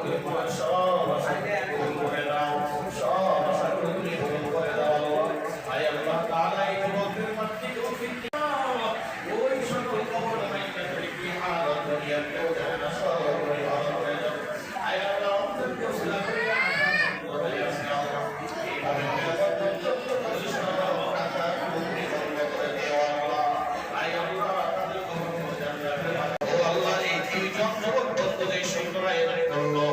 সব আশা পূরণ করে দাও, সব আশা পূরণ করে দাও। আয় আল্লাহ তাআলা এই যুবকের মধ্যে তৌফিক দাও, ওই সকল কবর মাইকাদেরকে হারাত দুনিয়ার কেউ যেন না সব করে ভালো করে দাও। আয় আল্লাহ অন্তত সিলা করে বলে আসি আল্লাহ এইভাবে আল্লাহ এই দুইজন যুবক বন্ধুদের সুন্দর আয়োজন করলো।